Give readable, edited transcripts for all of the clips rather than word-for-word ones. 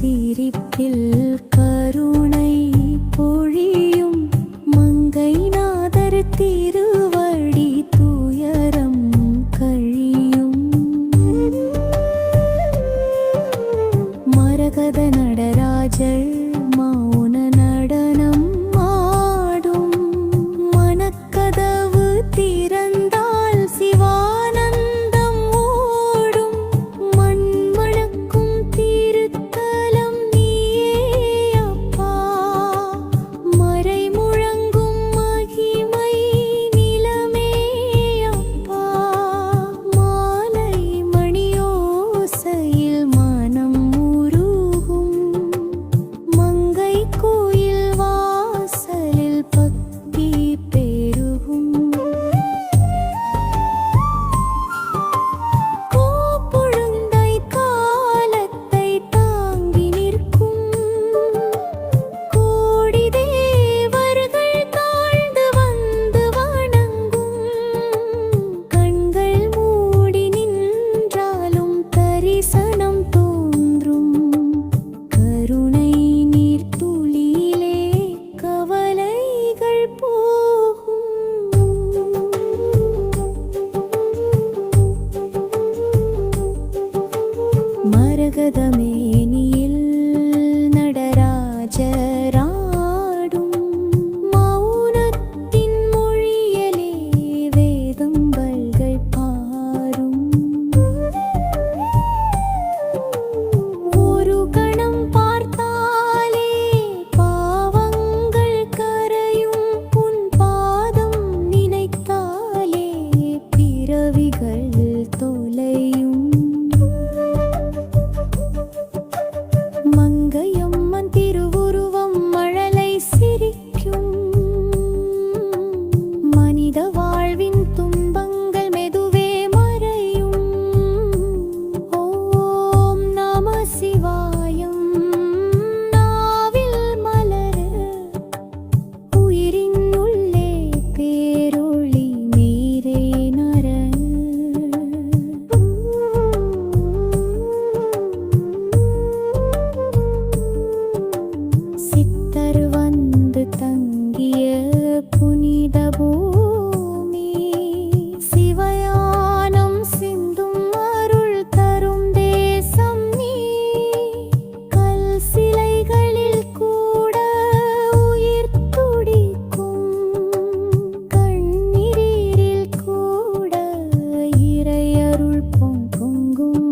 சிரிப்பில் கருணை பொழியும் மங்கைநாதர் திருவடி துயரம் கழியும். மரகத நடராஜர் மௌன நடனம் ஆடும். மனக்கதவு திறந்தால் சிவானந்தம் ஓடும். மண்மணக்கும் திருத்தலம் நீயே அப்பா. மறை முழங்கும் மகிமை நிலமே அப்பா. மாலை மணியோசையில் மனம் உருகும். மங்கை கோயில் வாசலில் பக்தி பெருகும். கோப்புழுந்தை காலத்தை தாங்கி நிற்கும். கோடி தேவர்கள் தாழ்ந்து வந்து வணங்கும். கண்கள் மூடி நின்றாலும் தரிசனம் தோன்றும். கருணை நீர் துளியிலே கவலைகள் போகும். மரகத மேனியில் நடராஜராடும். மௌனத்தின் மொழியலே வேதம்பல்கள் பாரும். ஒரு கணம் பார்த்தாலே பாவங்கள் கரையும். உன் பாதம் நினைத்தாலே பிறவிகள் தொலையும். மங்கையம்மன் திருவுருவம் மழலை சிரிக்கும். மனித வாழ்வின் துன்பங்கள் மெதுவே மறையும். ஓம் நம சிவாயம் நாவில் மலர. உயிரின் உள்ளே பேரொளி நீரே நர. சித்தர் வந்து தங்கிய புனித பூமி. சிவயானம் சிந்தும் அருள் தரும் தேசம் நீ. கல் சிலைகளில் கூட உயிர் துடிக்கும். கண்ணீரில் கூட இறையருள் பொங்கும்.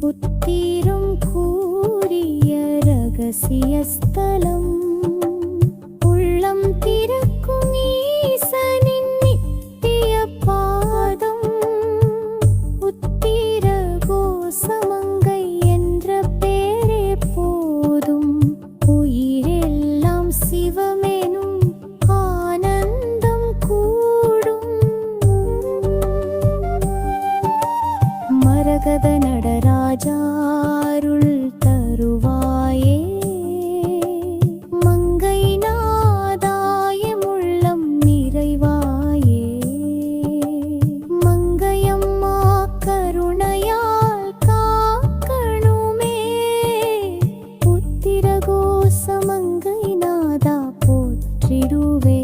உத்திரம் கூறிய ரகசிய ஸ்தலம். உள்ளம் திறக்கும் ஈசனின் நித்திய பாதம். உத்திர கோசமங்கை என்ற பேரே போதும். உயிரெல்லாம் சிவமெனும் ஆனந்தம் கூடும். மரகத நடராஜா அருள் தருவாயே. மங்கை நாதாயம் உள்ளம் நிறைவாயே. மங்கையம்மா கருணையால் காக்கணுமே. உத்திர கோச மங்கை நாதா போற்றிடுவே.